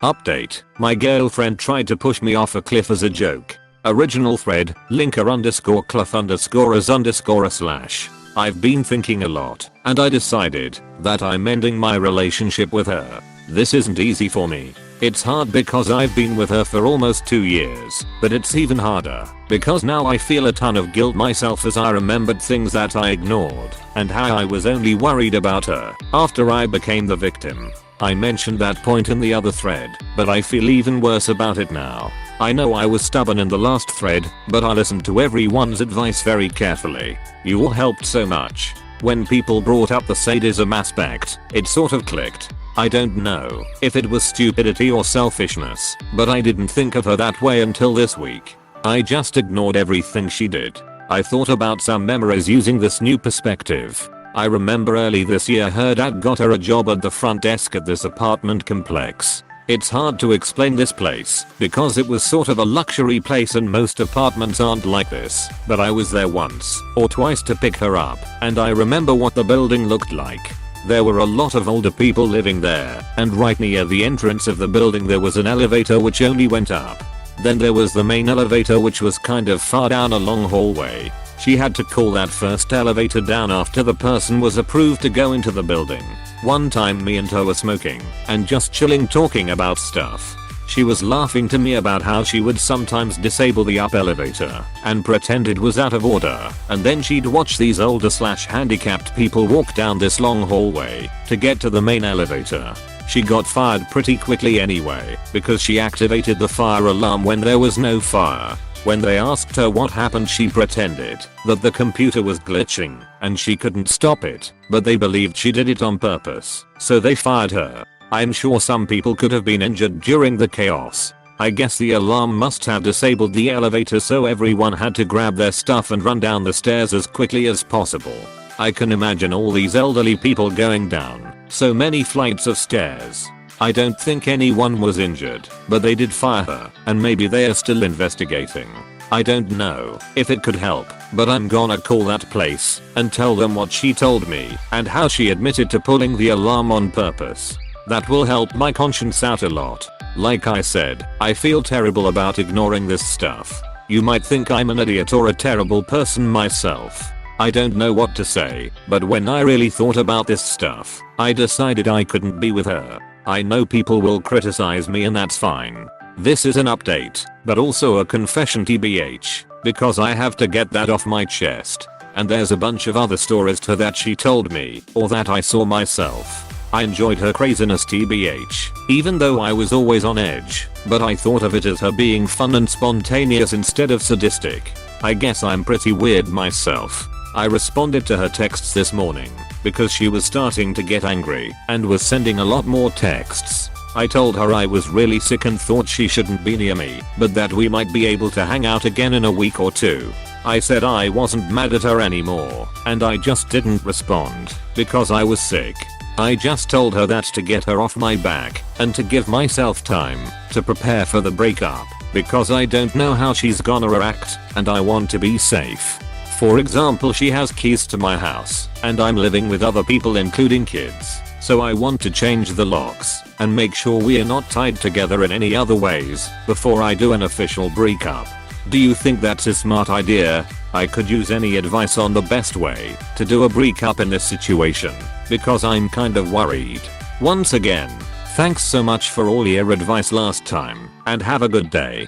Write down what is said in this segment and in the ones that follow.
Update. My girlfriend tried to push me off a cliff as a joke. Original thread, linker_cliff_as_a/. I've been thinking a lot, and I decided that I'm ending my relationship with her. This isn't easy for me. It's hard because I've been with her for almost 2 years, but it's even harder because now I feel a ton of guilt myself as I remembered things that I ignored and how I was only worried about her after I became the victim. I mentioned that point in the other thread, but I feel even worse about it now. I know I was stubborn in the last thread, but I listened to everyone's advice very carefully. You all helped so much. When people brought up the sadism aspect, it sort of clicked. I don't know if it was stupidity or selfishness, but I didn't think of her that way until this week. I just ignored everything she did. I thought about some memories using this new perspective. I remember early this year her dad got her a job at the front desk at this apartment complex. It's hard to explain this place because it was sort of a luxury place and most apartments aren't like this, but I was there once or twice to pick her up and I remember what the building looked like. There were a lot of older people living there, and right near the entrance of the building there was an elevator which only went up. Then there was the main elevator which was kind of far down a long hallway. She had to call that first elevator down after the person was approved to go into the building. One time me and her were smoking and just chilling talking about stuff. She was laughing to me about how she would sometimes disable the up elevator and pretend it was out of order, and then she'd watch these older/handicapped people walk down this long hallway to get to the main elevator. She got fired pretty quickly anyway because she activated the fire alarm when there was no fire. When they asked her what happened, she pretended that the computer was glitching and she couldn't stop it, but they believed she did it on purpose, so they fired her. I'm sure some people could have been injured during the chaos. I guess the alarm must have disabled the elevator, so everyone had to grab their stuff and run down the stairs as quickly as possible. I can imagine all these elderly people going down so many flights of stairs. I don't think anyone was injured, but they did fire her, and maybe they are still investigating. I don't know if it could help, but I'm gonna call that place and tell them what she told me and how she admitted to pulling the alarm on purpose. That will help my conscience out a lot. Like I said, I feel terrible about ignoring this stuff. You might think I'm an idiot or a terrible person myself. I don't know what to say, but when I really thought about this stuff, I decided I couldn't be with her. I know people will criticize me and that's fine. This is an update, but also a confession tbh, because I have to get that off my chest. And there's a bunch of other stories to that she told me, or that I saw myself. I enjoyed her craziness tbh, even though I was always on edge, but I thought of it as her being fun and spontaneous instead of sadistic. I guess I'm pretty weird myself. I responded to her texts this morning because she was starting to get angry and was sending a lot more texts. I told her I was really sick and thought she shouldn't be near me, but that we might be able to hang out again in a week or two. I said I wasn't mad at her anymore, and I just didn't respond because I was sick. I just told her that to get her off my back and to give myself time to prepare for the breakup because I don't know how she's gonna react and I want to be safe. For example, she has keys to my house and I'm living with other people including kids, so I want to change the locks and make sure we are not tied together in any other ways before I do an official breakup. Do you think that's a smart idea? I could use any advice on the best way to do a breakup in this situation because I'm kind of worried. Once again, thanks so much for all your advice last time and have a good day.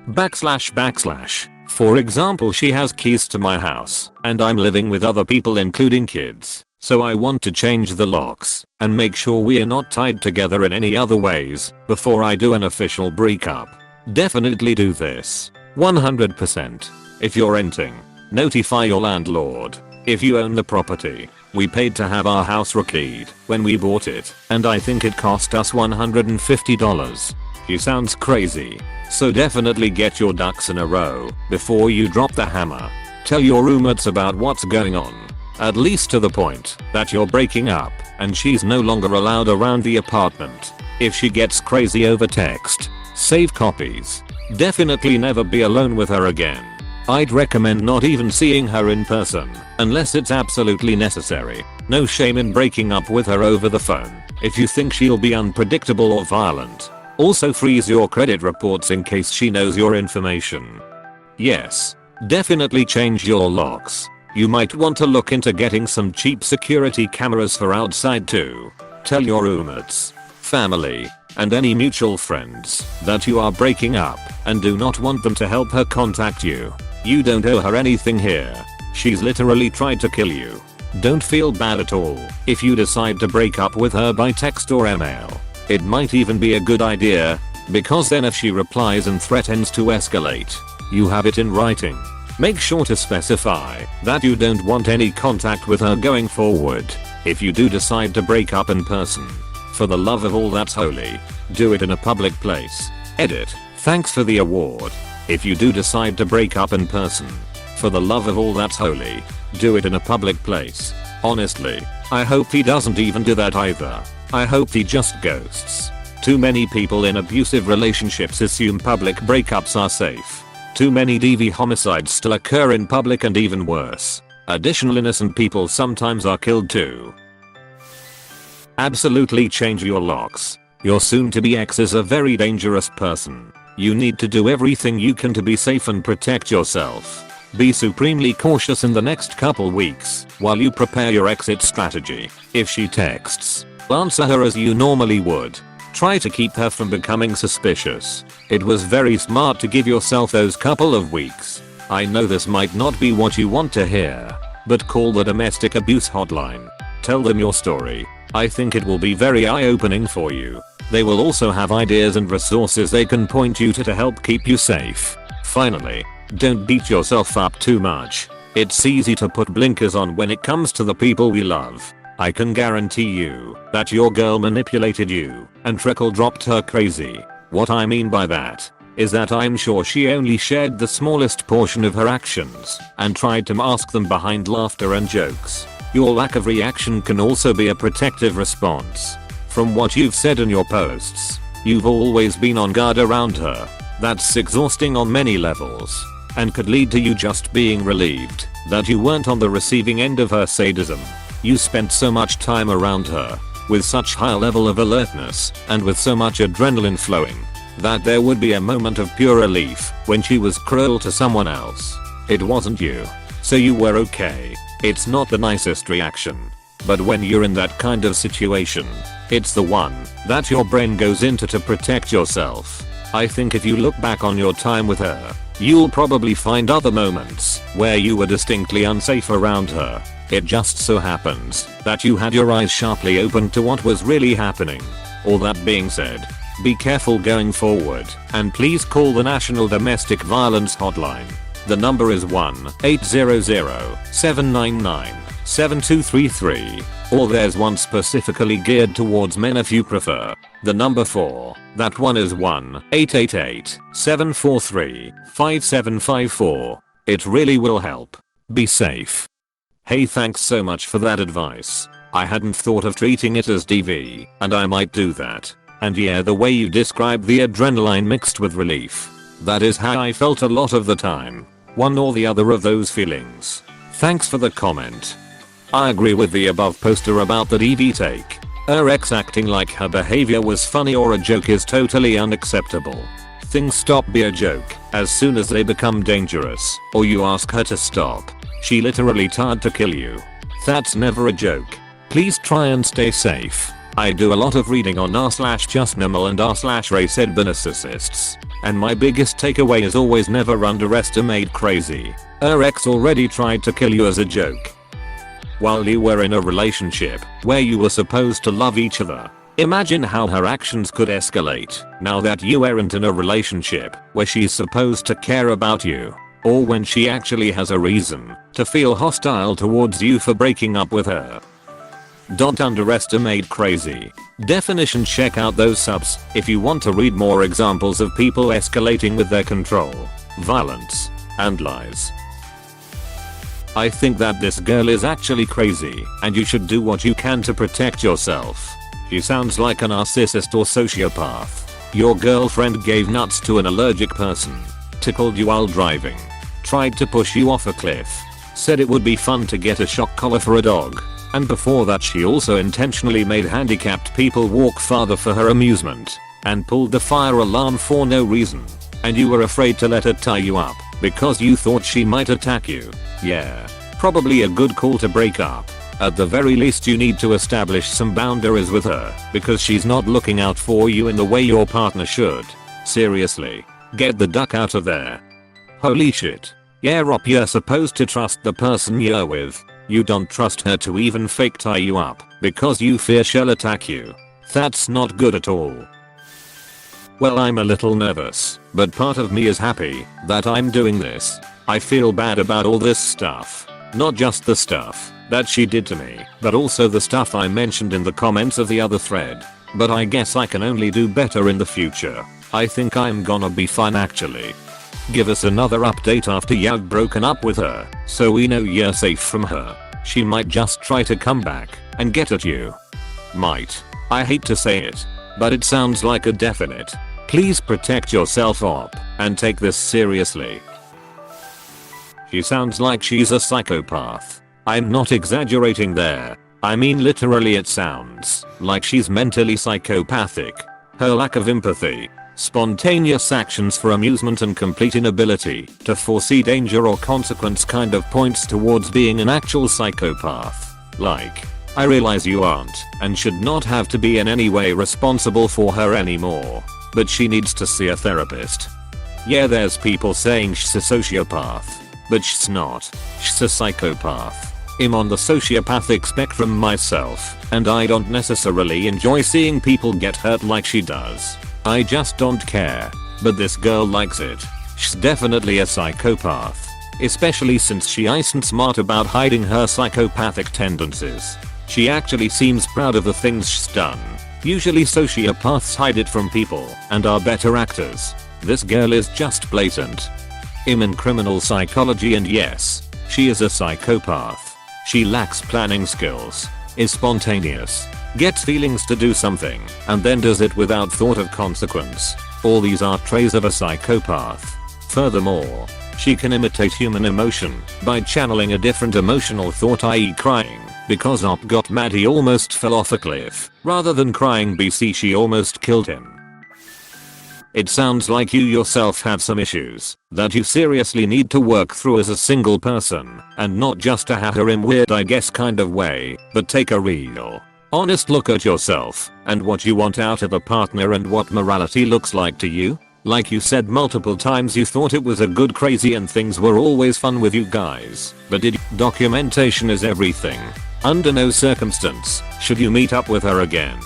// For example, she has keys to my house and I'm living with other people including kids, so I want to change the locks and make sure we are not tied together in any other ways before I do an official breakup. Definitely do this. 100%. If you're renting, notify your landlord. If you own the property, we paid to have our house rekeyed when we bought it, and I think it cost us $150. He sounds crazy. So definitely get your ducks in a row before you drop the hammer. Tell your roommates about what's going on, at least to the point that you're breaking up and she's no longer allowed around the apartment. If she gets crazy over text, save copies. Definitely never be alone with her again. I'd recommend not even seeing her in person unless it's absolutely necessary. No shame in breaking up with her over the phone. if you think she'll be unpredictable or violent. Also freeze your credit reports in case she knows your information. Yes. Definitely change your locks. You might want to look into getting some cheap security cameras for outside too. Tell your roommates, family, and any mutual friends that you are breaking up and do not want them to help her contact you. You don't owe her anything here. She's literally tried to kill you. Don't feel bad at all if you decide to break up with her by text or email. It might even be a good idea, because then if she replies and threatens to escalate, you have it in writing. Make sure to specify that you don't want any contact with her going forward. If you do decide to break up in person, for the love of all that's holy, do it in a public place. Edit. Thanks for the award. If you do decide to break up in person, for the love of all that's holy, do it in a public place. Honestly, I hope he doesn't even do that either. I hope he just ghosts. Too many people in abusive relationships assume public breakups are safe. Too many DV homicides still occur in public, and even worse, additional innocent people sometimes are killed too. Absolutely change your locks. Your soon-to-be ex is a very dangerous person. You need to do everything you can to be safe and protect yourself. Be supremely cautious in the next couple weeks while you prepare your exit strategy. If she texts, answer her as you normally would. Try to keep her from becoming suspicious. It was very smart to give yourself those couple of weeks. I know this might not be what you want to hear, but call the domestic abuse hotline. Tell them your story. I think it will be very eye-opening for you. They will also have ideas and resources they can point you to help keep you safe. Finally, don't beat yourself up too much. It's easy to put blinkers on when it comes to the people we love. I can guarantee you that your girl manipulated you and trickle-dropped her crazy. What I mean by that is that I'm sure she only shared the smallest portion of her actions and tried to mask them behind laughter and jokes. Your lack of reaction can also be a protective response. From what you've said in your posts, you've always been on guard around her. That's exhausting on many levels, and could lead to you just being relieved that you weren't on the receiving end of her sadism. You spent so much time around her, with such high level of alertness, and with so much adrenaline flowing, that there would be a moment of pure relief when she was cruel to someone else. It wasn't you. So you were okay. It's not the nicest reaction, but when you're in that kind of situation, it's the one that your brain goes into to protect yourself. I think if you look back on your time with her, you'll probably find other moments where you were distinctly unsafe around her. It just so happens that you had your eyes sharply opened to what was really happening. All that being said, be careful going forward, and please call the National Domestic Violence Hotline. The number is 1-800-799-7233, or there's one specifically geared towards men if you prefer. The number for that one is 1-888-743-5754. It really will help. Be safe. Hey, thanks so much for that advice. I hadn't thought of treating it as DV, and I might do that. And yeah, the way you describe the adrenaline mixed with relief, that is how I felt a lot of the time. One or the other of those feelings. Thanks for the comment. I agree with the above poster about the DV take. Her ex acting like her behavior was funny or a joke is totally unacceptable. Things stop being a joke as soon as they become dangerous, or you ask her to stop. She literally tried to kill you. That's never a joke. Please try and stay safe. I do a lot of reading on r/justnormal and r/raceed narcissists, and my biggest takeaway is always never underestimate crazy. Her ex already tried to kill you as a joke while you were in a relationship where you were supposed to love each other. Imagine how her actions could escalate now that you aren't in a relationship where she's supposed to care about you, or when she actually has a reason to feel hostile towards you for breaking up with her. Don't underestimate crazy. Definition: check out those subs if you want to read more examples of people escalating with their control, violence, and lies. I think that this girl is actually crazy, and you should do what you can to protect yourself. She sounds like a narcissist or sociopath. Your girlfriend gave nuts to an allergic person, tickled you while driving, tried to push you off a cliff, said it would be fun to get a shock collar for a dog, And before that she also intentionally made handicapped people walk farther for her amusement. And pulled the fire alarm for no reason. And you were afraid to let her tie you up because you thought she might attack you. Yeah. Probably a good call to break up. At the very least you need to establish some boundaries with her because she's not looking out for you in the way your partner should. Seriously. Get the duck out of there. Holy shit. Yeah, Rob, you're supposed to trust the person you're with. You don't trust her to even fake tie you up because you fear she'll attack you. That's not good at all. Well, I'm a little nervous, but part of me is happy that I'm doing this. I feel bad about all this stuff. Not just the stuff that she did to me, but also the stuff I mentioned in the comments of the other thread. But I guess I can only do better in the future. I think I'm gonna be fine actually. Give us another update after you've broken up with her, so we know you're safe from her. She might just try to come back and get at you. Might. I hate to say it, but it sounds like a definite. Please protect yourself up and take this seriously. She sounds like she's a psychopath. I'm not exaggerating there. I mean literally it sounds like she's mentally psychopathic. Her lack of empathy, spontaneous actions for amusement and complete inability to foresee danger or consequence kind of points towards being an actual psychopath. Like, I realize you aren't and should not have to be in any way responsible for her anymore, but she needs to see a therapist. Yeah, there's people saying she's a sociopath, but she's not. She's a psychopath. I'm on the sociopathic spectrum myself, and I don't necessarily enjoy seeing people get hurt like she does. I just don't care. But this girl likes it. She's definitely a psychopath. Especially since she isn't smart about hiding her psychopathic tendencies. She actually seems proud of the things she's done. Usually sociopaths hide it from people and are better actors. This girl is just blatant. I'm in criminal psychology and yes, she is a psychopath. She lacks planning skills, is spontaneous, gets feelings to do something, and then does it without thought of consequence. All these are traits of a psychopath. Furthermore, she can imitate human emotion by channeling a different emotional thought, i.e. crying, because Op got mad he almost fell off a cliff, rather than crying BC she almost killed him. It sounds like you yourself have some issues that you seriously need to work through as a single person, and not just a hater in weird I guess kind of way, but take a real, honest look at yourself and what you want out of a partner and what morality looks like to you. Like you said multiple times you thought it was a good crazy and things were always fun with you guys, but documentation is everything. Under no circumstance should you meet up with her again.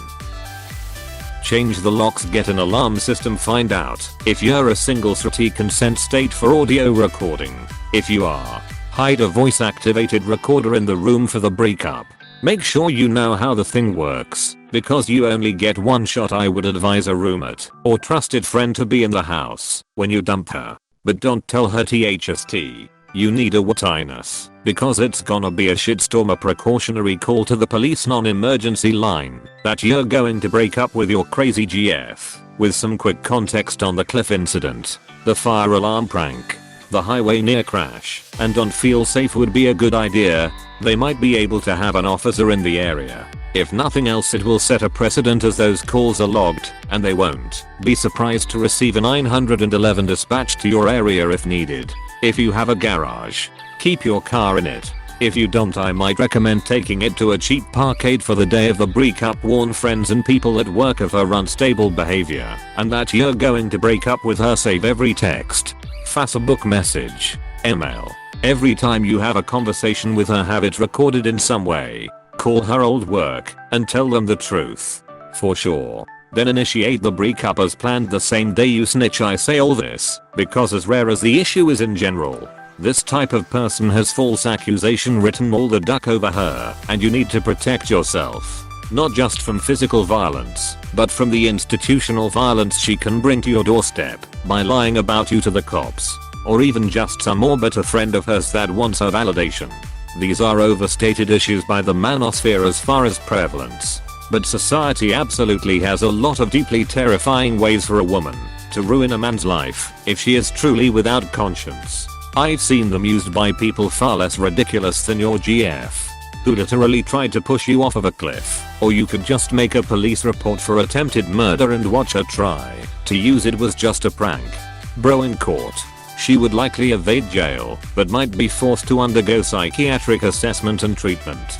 Change the locks, get an alarm system, find out if you're a single consent state for audio recording. If you are, hide a voice activated recorder in the room for the breakup. Make sure you know how the thing works, because you only get one shot. I would advise a roommate or trusted friend to be in the house when you dump her, but don't tell her THST. You need a witness, because it's gonna be a shitstorm. A precautionary call to the police non-emergency line that you're going to break up with your crazy GF, with some quick context on the cliff incident, the fire alarm prank, the highway near crash, and don't feel safe would be a good idea. They might be able to have an officer in the area. If nothing else, it will set a precedent as those calls are logged, and they won't be surprised to receive a 911 dispatch to your area if needed. If you have a garage, keep your car in it. If you don't, I might recommend taking it to a cheap parkade for the day of the breakup. Warn friends and people at work of her unstable behavior and that you're going to break up with her. Save every text, Facebook message, email. Every time you have a conversation with her, have it recorded in some way. Call her old work and tell them the truth. For sure. Then initiate the breakup as planned the same day you snitch. I say all this because as rare as the issue is in general, this type of person has false accusation written all the duck over her, and you need to protect yourself. Not just from physical violence, but from the institutional violence she can bring to your doorstep by lying about you to the cops, or even just some more better friend of hers that wants her validation. These are overstated issues by the manosphere as far as prevalence. But society absolutely has a lot of deeply terrifying ways for a woman to ruin a man's life if she is truly without conscience. I've seen them used by people far less ridiculous than your GF. who literally tried to push you off of a cliff. Or you could just make a police report for attempted murder and watch her try to use it was just a prank. Bro, in court, she would likely evade jail, but might be forced to undergo psychiatric assessment and treatment.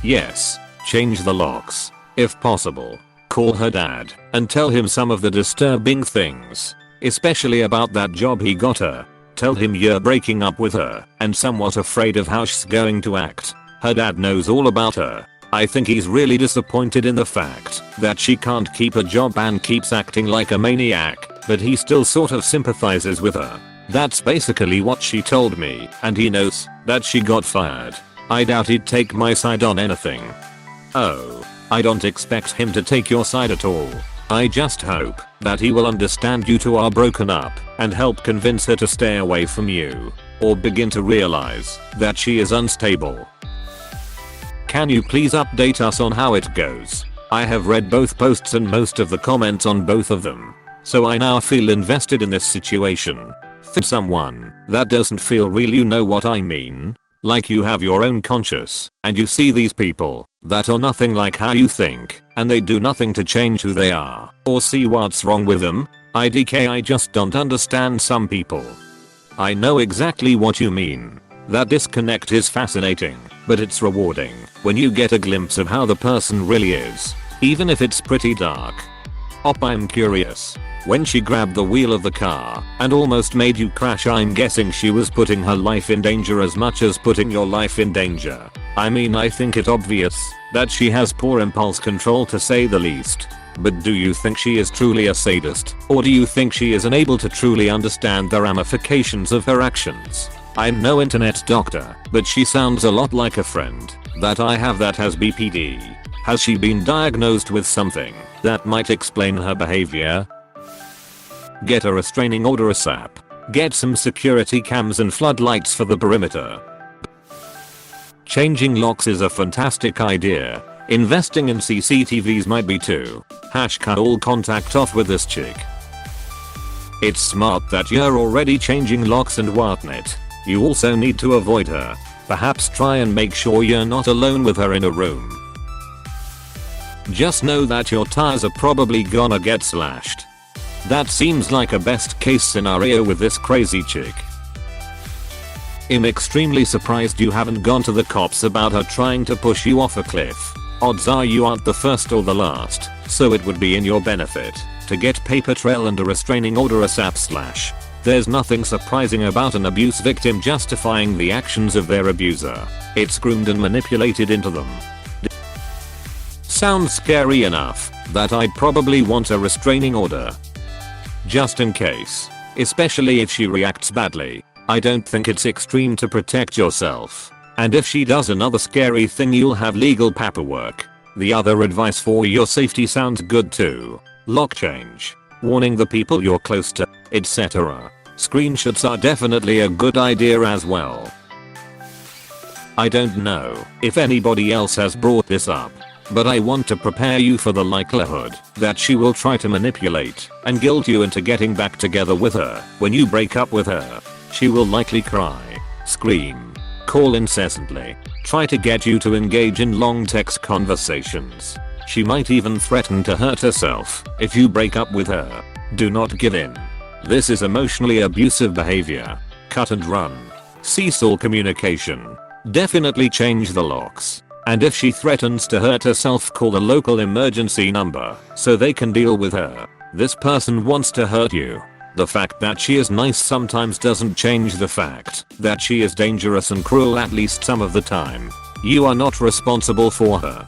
Yes, change the locks. If possible, call her dad and tell him some of the disturbing things, especially about that job he got her. Tell him you're breaking up with her and somewhat afraid of how she's going to act. Her dad knows all about her. I think he's really disappointed in the fact that she can't keep a job and keeps acting like a maniac, but he still sort of sympathizes with her. That's basically what she told me, and he knows that she got fired. I doubt he'd take my side on anything. Oh, I don't expect him to take your side at all. I just hope that he will understand you two are broken up and help convince her to stay away from you, or begin to realize that she is unstable. Can you please update us on how it goes? I have read both posts and most of the comments on both of them, so I now feel invested in this situation. For someone that doesn't feel real, you know what I mean? Like you have your own conscience, and you see these people that are nothing like how you think, and they do nothing to change who they are, or see what's wrong with them. I just don't understand some people. I know exactly what you mean. That disconnect is fascinating, but it's rewarding when you get a glimpse of how the person really is, even if it's pretty dark. I'm curious. When she grabbed the wheel of the car and almost made you crash, I'm guessing she was putting her life in danger as much as putting your life in danger. I mean, I think it obvious that she has poor impulse control, to say the least. But do you think she is truly a sadist, or do you think she is unable to truly understand the ramifications of her actions? I'm no internet doctor, but she sounds a lot like a friend that I have that has BPD. Has she been diagnosed with something that might explain her behavior? Get a restraining order ASAP. Get some security cams and floodlights for the perimeter. Changing locks is a fantastic idea. Investing in CCTVs might be too. Cut all contact off with this chick. It's smart that you're already changing locks and whatnot. You also need to avoid her. Perhaps try and make sure you're not alone with her in a room. Just know that your tires are probably gonna get slashed. That seems like a best case scenario with this crazy chick. I'm extremely surprised you haven't gone to the cops about her trying to push you off a cliff. Odds are you aren't the first or the last, so it would be in your benefit to get paper trail and a restraining order ASAP. There's nothing surprising about an abuse victim justifying the actions of their abuser. It's groomed and manipulated into them. Sounds scary enough that I'd probably want a restraining order. Just in case. Especially if she reacts badly. I don't think it's extreme to protect yourself. And if she does another scary thing, you'll have legal paperwork. The other advice for your safety sounds good too. Lock change. Warning the people you're close to, etc. Screenshots are definitely a good idea as well. I don't know if anybody else has brought this up, but I want to prepare you for the likelihood that she will try to manipulate and guilt you into getting back together with her. When you break up with her, she will likely cry, scream, call incessantly, try to get you to engage in long text conversations. She might even threaten to hurt herself if you break up with her. Do not give in. This is emotionally abusive behavior. Cut and run. Cease all communication. Definitely change the locks. And if she threatens to hurt herself, call the local emergency number so they can deal with her. This person wants to hurt you. The fact that she is nice sometimes doesn't change the fact that she is dangerous and cruel at least some of the time. You are not responsible for her.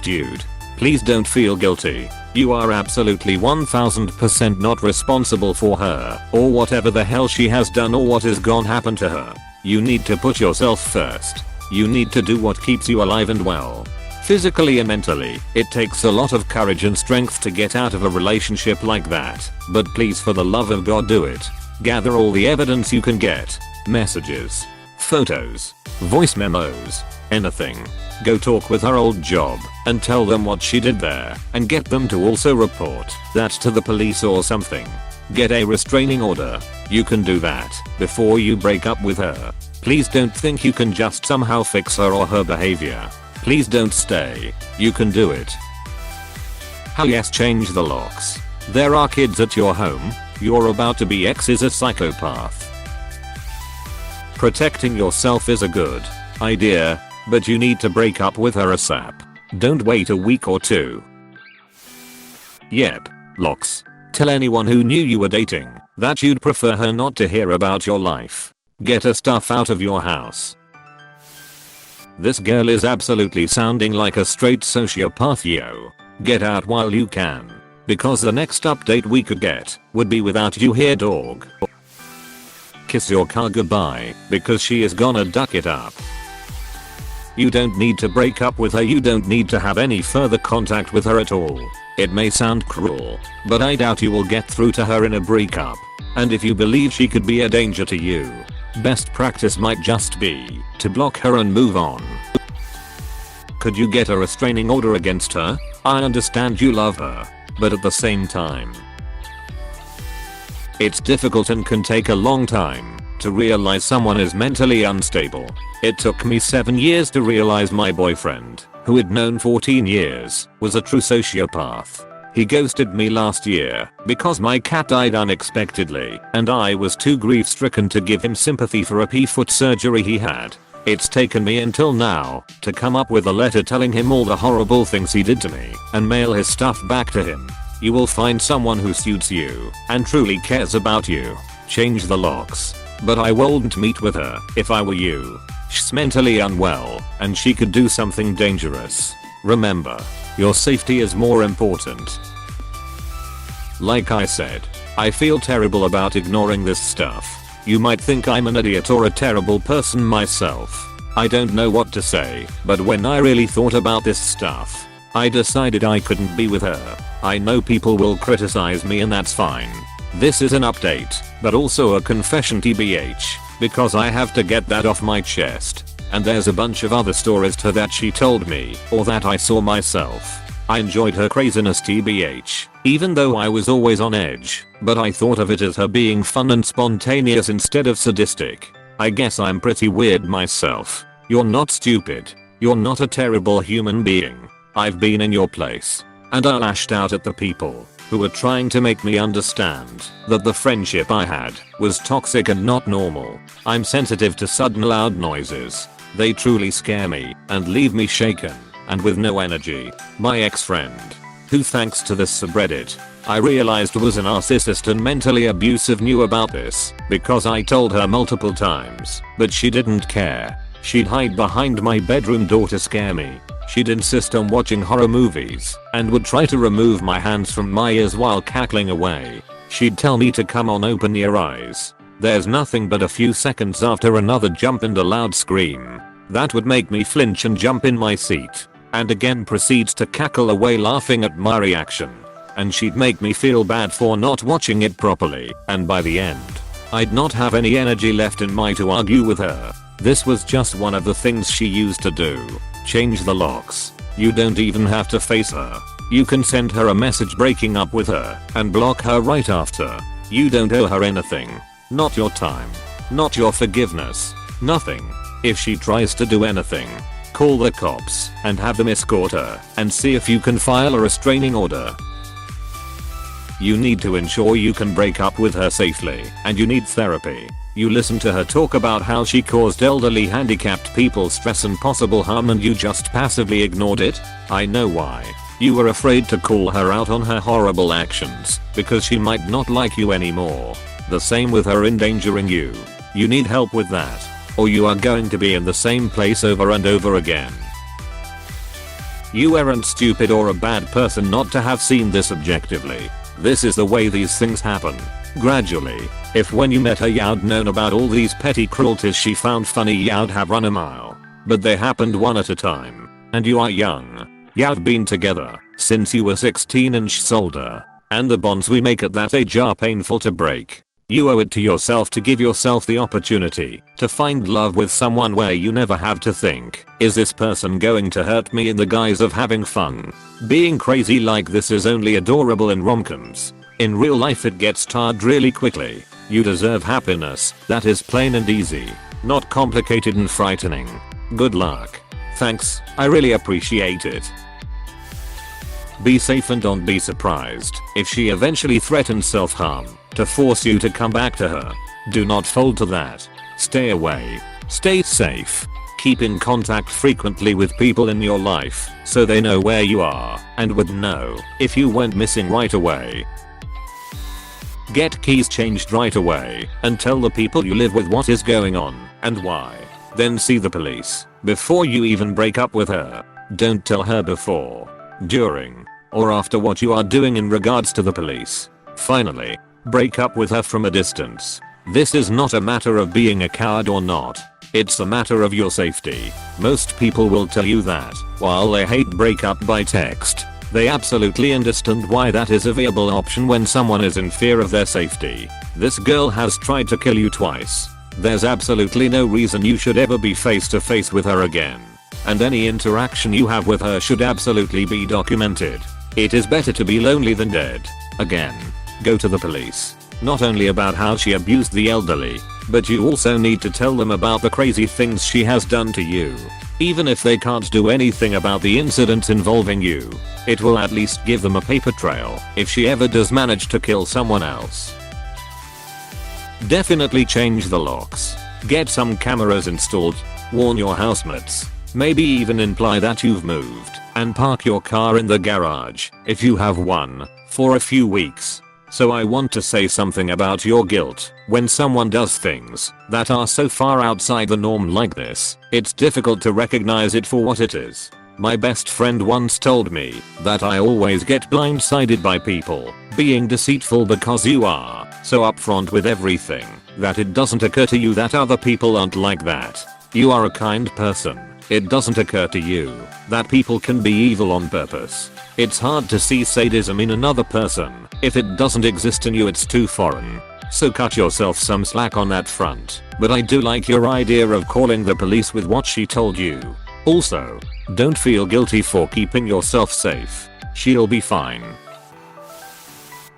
Dude. Please don't feel guilty. You are absolutely 1000% not responsible for her or whatever the hell she has done or what is gonna happen to her. You need to put yourself first. You need to do what keeps you alive and well. Physically and mentally, it takes a lot of courage and strength to get out of a relationship like that, but please, for the love of God, do it. Gather all the evidence you can get. Messages, photos, voice memos, anything. Go talk with her old job and tell them what she did there and get them to also report that to the police or something. Get a restraining order. You can do that before you break up with her. Please don't think you can just somehow fix her or her behavior. Please don't stay. You can do it. Hell yes, change the locks. There are kids at your home. Your about to be ex is a psychopath. Protecting yourself is a good idea, but you need to break up with her ASAP. Don't wait a week or two. Yep. Locks. Tell anyone who knew you were dating that you'd prefer her not to hear about your life. Get her stuff out of your house. This girl is absolutely sounding like a straight sociopath, yo. Get out while you can. Because the next update we could get would be without you here, dog. Kiss your car goodbye because she is gonna duck it up. You don't need to break up with her. You don't need to have any further contact with her at all. It may sound cruel, but I doubt you will get through to her in a breakup. And if you believe she could be a danger to you, best practice might just be to block her and move on. Could you get a restraining order against her? I understand you love her, but at the same time, it's difficult and can take a long time to realize someone is mentally unstable. It took me 7 years to realize my boyfriend, who I'd known 14 years, was a true sociopath. He ghosted me last year because my cat died unexpectedly and I was too grief-stricken to give him sympathy for a pea-foot surgery he had. It's taken me until now to come up with a letter telling him all the horrible things he did to me and mail his stuff back to him. You will find someone who suits you and truly cares about you. Change the locks. But I wouldn't meet with her if I were you. She's mentally unwell and she could do something dangerous. Remember, your safety is more important. Like I said, I feel terrible about ignoring this stuff. You might think I'm an idiot or a terrible person myself. I don't know what to say, but when I really thought about this stuff, I decided I couldn't be with her. I know people will criticize me and that's fine. This is an update, but also a confession tbh, because I have to get that off my chest. And there's a bunch of other stories to that she told me, or that I saw myself. I enjoyed her craziness tbh, even though I was always on edge, but I thought of it as her being fun and spontaneous instead of sadistic. I guess I'm pretty weird myself. You're not stupid. You're not a terrible human being. I've been in your place, and I lashed out at the people who were trying to make me understand that the friendship I had was toxic and not normal. I'm sensitive to sudden loud noises. They truly scare me and leave me shaken and with no energy. My ex-friend, who thanks to this subreddit, I realized was a narcissist and mentally abusive, knew about this because I told her multiple times, but she didn't care. She'd hide behind my bedroom door to scare me. She'd insist on watching horror movies and would try to remove my hands from my ears while cackling away. She'd tell me to come on, open your eyes. There's nothing but a few seconds after another jump and a loud scream. That would make me flinch and jump in my seat. And again proceeds to cackle away laughing at my reaction. And she'd make me feel bad for not watching it properly. And by the end, I'd not have any energy left in me to argue with her. This was just one of the things she used to do. Change the locks. You don't even have to face her. You can send her a message breaking up with her and block her right after. You don't owe her anything. Not your time. Not your forgiveness. Nothing. If she tries to do anything, call the cops and have them escort her and see if you can file a restraining order. You need to ensure you can break up with her safely, and you need therapy. You listened to her talk about how she caused elderly handicapped people stress and possible harm and you just passively ignored it? I know why. You were afraid to call her out on her horrible actions because she might not like you anymore. The same with her endangering you. You need help with that, or you are going to be in the same place over and over again. You aren't stupid or a bad person not to have seen this objectively. This is the way these things happen. Gradually. If when you met her you'd known about all these petty cruelties she found funny, you'd have run a mile. But they happened one at a time. And you are young. You've been together since you were 16 and she's older. And the bonds we make at that age are painful to break. You owe it to yourself to give yourself the opportunity to find love with someone where you never have to think, is this person going to hurt me, in the guise of having fun? Being crazy like this is only adorable in rom-coms. In real life it gets tired really quickly. You deserve happiness that is plain and easy. not complicated and frightening. Good luck. Thanks, I really appreciate it. Be safe and don't be surprised if she eventually threatens self-harm to force you to come back to her. Do not fold to that. Stay away. Stay safe. Keep in contact frequently with people in your life so they know where you are and would know if you went missing right away. Get keys changed right away and tell the people you live with what is going on and why. Then see the police before you even break up with her. Don't tell her before, during, or after what you are doing in regards to the police. Finally, break up with her from a distance. This is not a matter of being a coward or not. It's a matter of your safety. Most people will tell you that. While they hate breakup by text, they absolutely understand why that is a viable option when someone is in fear of their safety. This girl has tried to kill you twice. There's absolutely no reason you should ever be face to face with her again. And any interaction you have with her should absolutely be documented. It is better to be lonely than dead. Again, go to the police. Not only about how she abused the elderly, but you also need to tell them about the crazy things she has done to you. Even if they can't do anything about the incidents involving you, it will at least give them a paper trail if she ever does manage to kill someone else. Definitely change the locks. Get some cameras installed. Warn your housemates. Maybe even imply that you've moved and park your car in the garage, if you have one, for a few weeks. So I want to say something about your guilt. When someone does things that are so far outside the norm like this, it's difficult to recognize it for what it is. My best friend once told me that I always get blindsided by people being deceitful because you are so upfront with everything that it doesn't occur to you that other people aren't like that. You are a kind person. It doesn't occur to you that people can be evil on purpose. It's hard to see sadism in another person. If it doesn't exist in you, it's too foreign. So cut yourself some slack on that front. But I do like your idea of calling the police with what she told you. Also, don't feel guilty for keeping yourself safe. She'll be fine.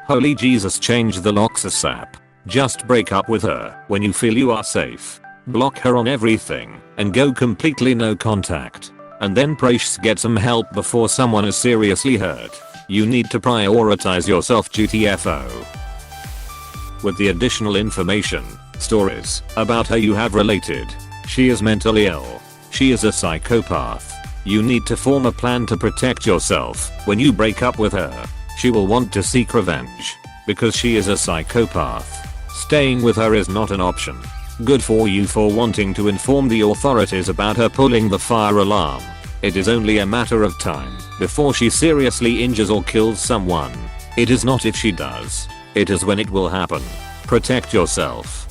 Holy Jesus, change the locks ASAP. Just break up with her when you feel you are safe. Block her on everything and go completely no contact. And then pray she gets some help before someone is seriously hurt. You need to prioritize your self-duty FO. With the additional information, stories about her you have related, she is mentally ill. She is a psychopath. You need to form a plan to protect yourself when you break up with her. She will want to seek revenge because she is a psychopath. Staying with her is not an option. Good for you for wanting to inform the authorities about her pulling the fire alarm. It is only a matter of time before she seriously injures or kills someone. It is not if she does. It is when it will happen. Protect yourself.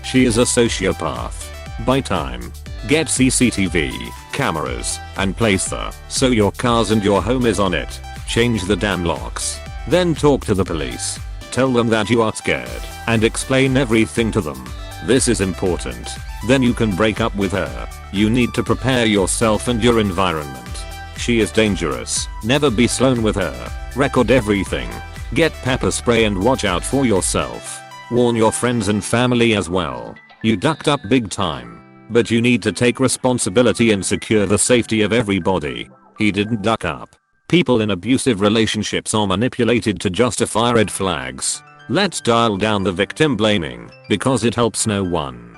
She is a sociopath. Buy time. Get CCTV cameras and place them so your cars and your home is on it. Change the damn locks. Then talk to the police. Tell them that you are scared and explain everything to them. This is important. Then you can break up with her. You need to prepare yourself and your environment. She is dangerous. Never be slow with her. Record everything. Get pepper spray and watch out for yourself. Warn your friends and family as well. You ducked up big time. But you need to take responsibility and secure the safety of everybody. He didn't duck up. People in abusive relationships are manipulated to justify red flags. Let's dial down the victim blaming because it helps no one.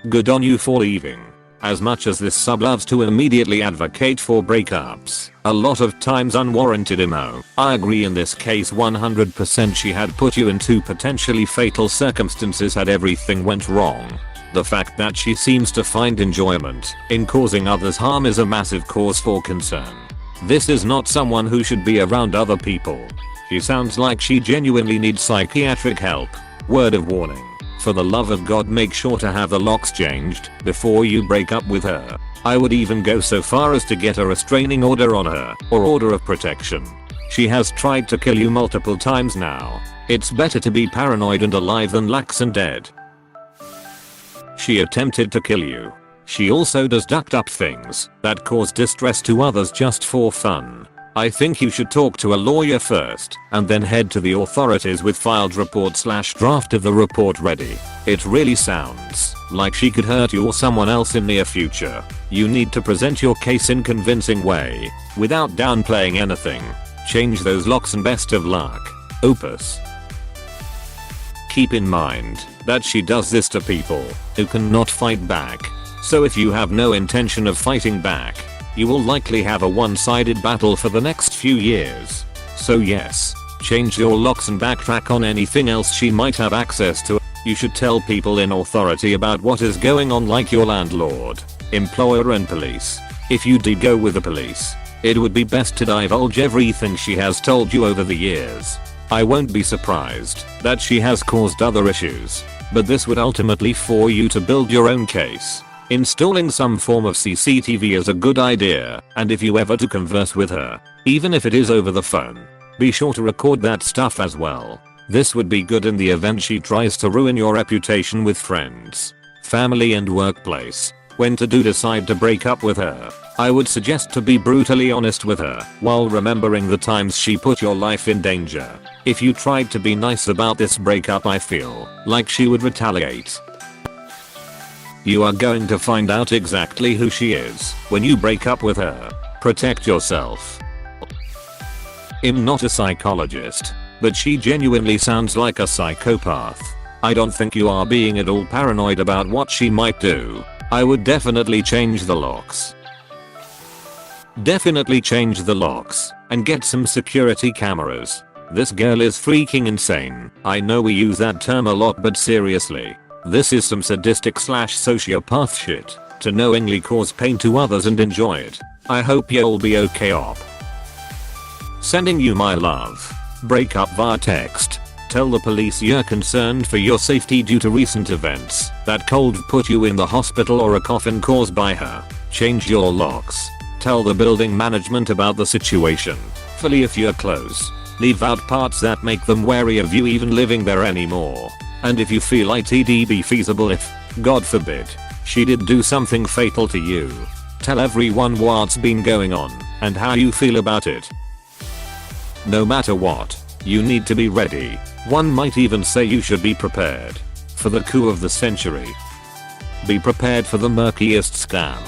Good on you for leaving. As much as this sub loves to immediately advocate for breakups, a lot of times unwarranted emo. I agree in this case 100%. She had put you in two potentially fatal circumstances had everything went wrong. The fact that she seems to find enjoyment in causing others harm is a massive cause for concern. This is not someone who should be around other people. She sounds like she genuinely needs psychiatric help. Word of warning. For the love of God, make sure to have the locks changed before you break up with her. I would even go so far as to get a restraining order on her or order of protection. She has tried to kill you multiple times now. It's better to be paranoid and alive than lax and dead. She attempted to kill you. She also does ducked up things that cause distress to others just for fun. I think you should talk to a lawyer first and then head to the authorities with filed report/draft of the report ready. It really sounds like she could hurt you or someone else in near future. You need to present your case in convincing way without downplaying anything. Change those locks and best of luck. Opus. Keep in mind that she does this to people who cannot fight back. So if you have no intention of fighting back, you will likely have a one-sided battle for the next few years. So yes, change your locks and backtrack on anything else she might have access to. You should tell people in authority about what is going on, like your landlord, employer and police. If you did go with the police, it would be best to divulge everything she has told you over the years. I won't be surprised that she has caused other issues, but this would ultimately force you to build your own case. Installing some form of CCTV is a good idea, and if you ever to converse with her, even if it is over the phone, be sure to record that stuff as well. This would be good in the event she tries to ruin your reputation with friends, family and workplace. When to decide to break up with her, I would suggest to be brutally honest with her while remembering the times she put your life in danger. If you tried to be nice about this breakup, I feel like she would retaliate. You are going to find out exactly who she is when you break up with her. Protect yourself. I'm not a psychologist, but she genuinely sounds like a psychopath. I don't think you are being at all paranoid about what she might do. I would definitely change the locks. Definitely change the locks and get some security cameras. This girl is freaking insane. I know we use that term a lot, but seriously, this is some sadistic/sociopath shit to knowingly cause pain to others and enjoy it. I hope you'll be okay op. Sending you my love. Break up via text. Tell the police you're concerned for your safety due to recent events that could put you in the hospital or a coffin caused by her. Change your locks. Tell the building management about the situation, fully if you're close. Leave out parts that make them wary of you even living there anymore. And if you feel it'd be feasible if, God forbid, she did do something fatal to you, tell everyone what's been going on and how you feel about it. No matter what, you need to be ready. One might even say you should be prepared for the coup of the century. Be prepared for the murkiest scam.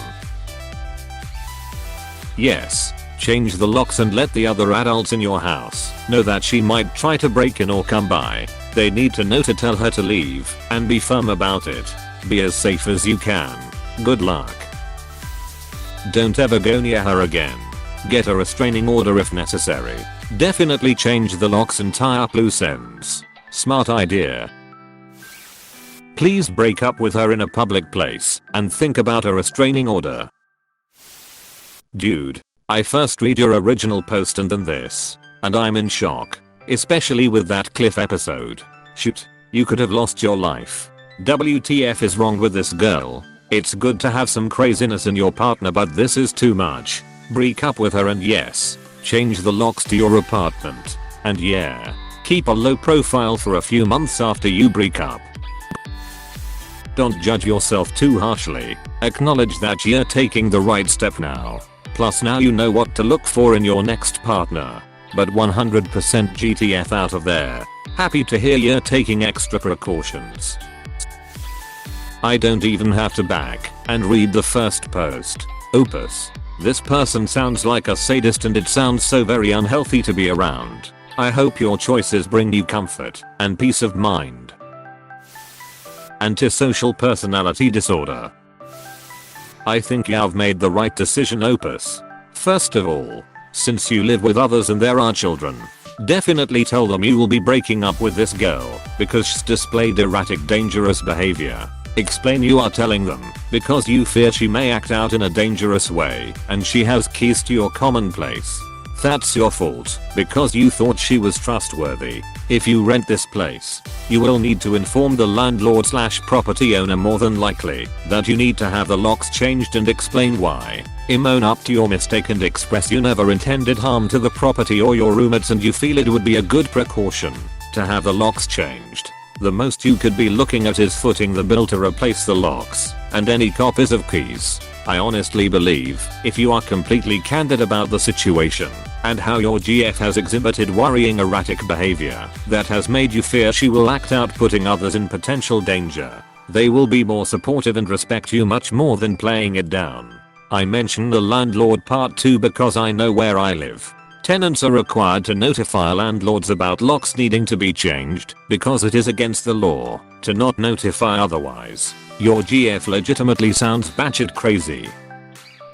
Yes, change the locks and let the other adults in your house know that she might try to break in or come by. They need to know to tell her to leave and be firm about it. Be as safe as you can. Good luck. Don't ever go near her again. Get a restraining order if necessary. Definitely change the locks and tie up loose ends. Smart idea. Please break up with her in a public place and think about a restraining order. Dude, I first read your original post and then this, and I'm in shock. Especially with that Cliff episode. Shoot, you could have lost your life. WTF is wrong with this girl? It's good to have some craziness in your partner, but this is too much. Break up with her and yes, change the locks to your apartment. And yeah, keep a low profile for a few months after you break up. Don't judge yourself too harshly. Acknowledge that you're taking the right step now. Plus now you know what to look for in your next partner. But 100% GTF out of there. Happy to hear you're taking extra precautions. I don't even have to back and read the first post. Opus. This person sounds like a sadist and it sounds so very unhealthy to be around. I hope your choices bring you comfort and peace of mind. Antisocial personality disorder. I think you've made the right decision, Opus. First of all, since you live with others and there are children, definitely tell them you will be breaking up with this girl because she's displayed erratic, dangerous behavior. Explain you are telling them because you fear she may act out in a dangerous way and she has keys to your common place. That's your fault because you thought she was trustworthy. If you rent this place, you will need to inform the landlord/property owner more than likely that you need to have the locks changed and explain why. Own up to your mistake and express you never intended harm to the property or your roommates and you feel it would be a good precaution to have the locks changed. The most you could be looking at is footing the bill to replace the locks and any copies of keys. I honestly believe, if you are completely candid about the situation, and how your GF has exhibited worrying erratic behavior that has made you fear she will act out putting others in potential danger, they will be more supportive and respect you much more than playing it down. I mention the landlord part too because I know where I live. Tenants are required to notify landlords about locks needing to be changed because it is against the law to not notify otherwise. Your GF legitimately sounds batshit crazy.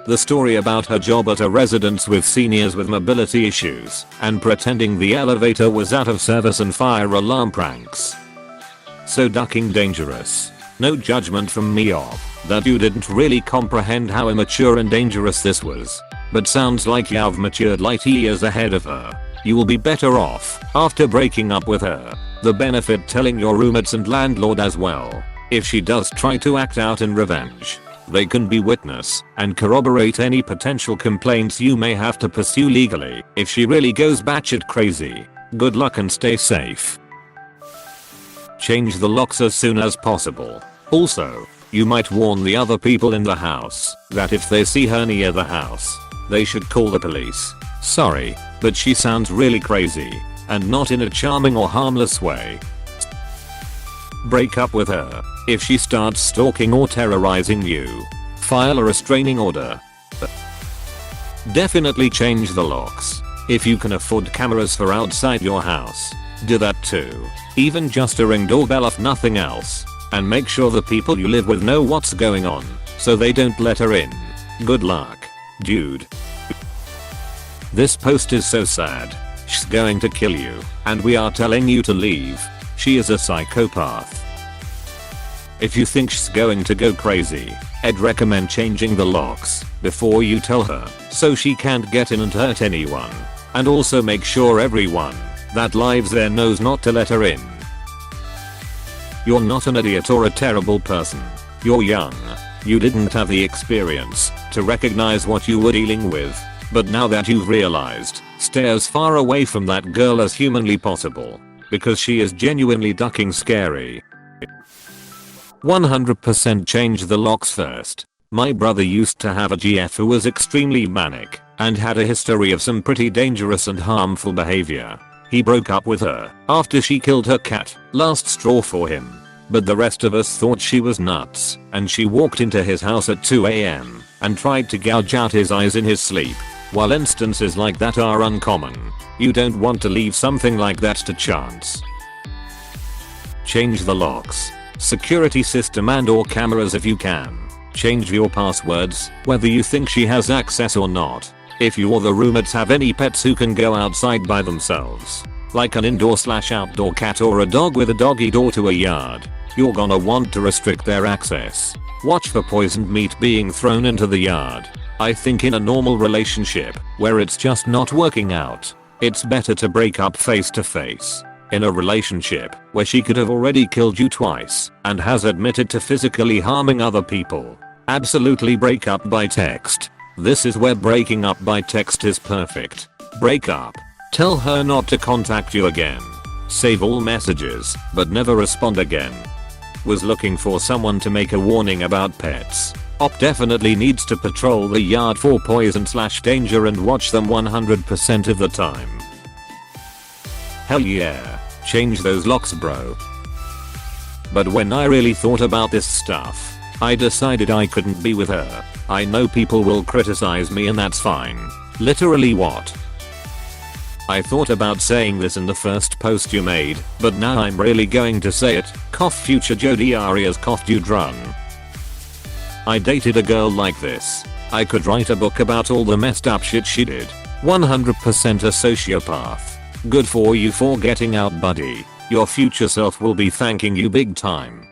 The story about her job at a residence with seniors with mobility issues and pretending the elevator was out of service and fire alarm pranks. So ducking dangerous. No judgment from me of that you didn't really comprehend how immature and dangerous this was. But sounds like you've matured light years ahead of her. You will be better off after breaking up with her. The benefit telling your roommates and landlord as well. If she does try to act out in revenge, they can be witness and corroborate any potential complaints you may have to pursue legally if she really goes batshit crazy. Good luck and stay safe. Change the locks as soon as possible. Also, you might warn the other people in the house that if they see her near the house, they should call the police. Sorry, but she sounds really crazy, and not in a charming or harmless way. Break up with her. If she starts stalking or terrorizing you, file a restraining order. Definitely change the locks. If you can afford cameras for outside your house, do that too. Even just a Ring doorbell if nothing else. And make sure the people you live with know what's going on, so they don't let her in. Good luck, dude. This post is so sad. She's going to kill you, and we are telling you to leave. She is a psychopath. If you think she's going to go crazy, I'd recommend changing the locks before you tell her so she can't get in and hurt anyone. And also make sure everyone that lives there knows not to let her in. You're not an idiot or a terrible person. You're young. You didn't have the experience to recognize what you were dealing with. But now that you've realized, stay as far away from that girl as humanly possible. Because she is genuinely ducking scary. 100% change the locks first. My brother used to have a GF who was extremely manic and had a history of some pretty dangerous and harmful behavior. He broke up with her after she killed her cat, last straw for him. But the rest of us thought she was nuts, and she walked into his house at 2 AM and tried to gouge out his eyes in his sleep. While instances like that are uncommon, you don't want to leave something like that to chance. Change the locks, security system and/or cameras if you can. Change your passwords, whether you think she has access or not. If you or the roommates have any pets who can go outside by themselves, like an indoor/outdoor cat or a dog with a doggy door to a yard, you're gonna want to restrict their access. Watch for poisoned meat being thrown into the yard. I think in a normal relationship, where it's just not working out, it's better to break up face to face. In a relationship where she could have already killed you twice and has admitted to physically harming other people, absolutely break up by text. This is where breaking up by text is perfect. Break up. Tell her not to contact you again. Save all messages, but never respond again. Was looking for someone to make a warning about pets. Op definitely needs to patrol the yard for poison/danger and watch them 100% of the time. Hell yeah. Change those locks, bro. But when I really thought about this stuff, I decided I couldn't be with her. I know people will criticize me and that's fine. Literally what? I thought about saying this in the first post you made, but now I'm really going to say it. Cough future Jodi Arias cough dude run. I dated a girl like this. I could write a book about all the messed up shit she did. 100% a sociopath. Good for you for getting out, buddy. Your future self will be thanking you big time.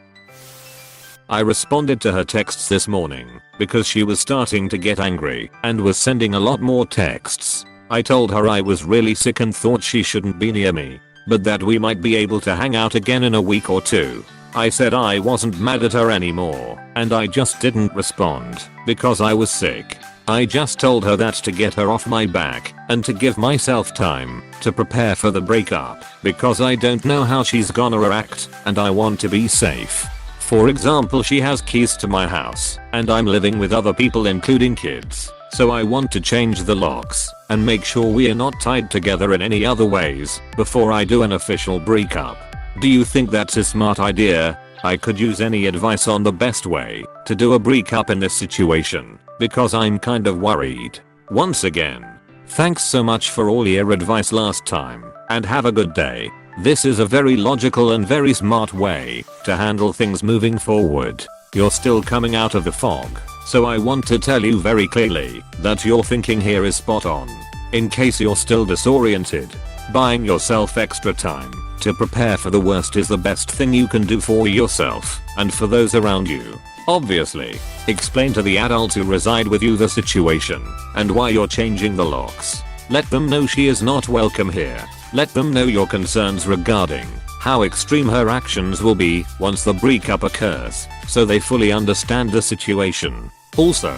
I responded to her texts this morning because she was starting to get angry and was sending a lot more texts. I told her I was really sick and thought she shouldn't be near me, but that we might be able to hang out again in a week or two. I said I wasn't mad at her anymore, and I just didn't respond because I was sick. I just told her that to get her off my back and to give myself time to prepare for the breakup because I don't know how she's gonna react and I want to be safe. For example, she has keys to my house, and I'm living with other people including kids. So I want to change the locks and make sure we are not tied together in any other ways before I do an official breakup. Do you think that's a smart idea? I could use any advice on the best way to do a breakup in this situation because I'm kind of worried. Once again, thanks so much for all your advice last time and have a good day. This is a very logical and very smart way to handle things moving forward. You're still coming out of the fog. So I want to tell you very clearly that your thinking here is spot on. In case you're still disoriented, buying yourself extra time to prepare for the worst is the best thing you can do for yourself and for those around you. Obviously, explain to the adults who reside with you the situation and why you're changing the locks. Let them know she is not welcome here. Let them know your concerns regarding how extreme her actions will be once the breakup occurs, so they fully understand the situation. Also,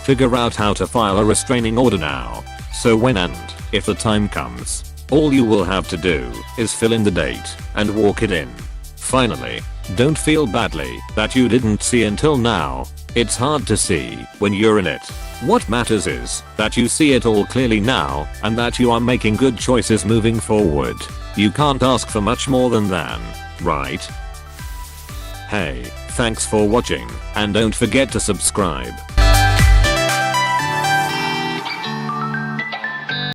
figure out how to file a restraining order now, so when and if the time comes, all you will have to do is fill in the date and walk it in. Finally, don't feel badly that you didn't see until now. It's hard to see when you're in it. What matters is that you see it all clearly now and that you are making good choices moving forward. You can't ask for much more than that, right? Hey, thanks for watching and don't forget to subscribe.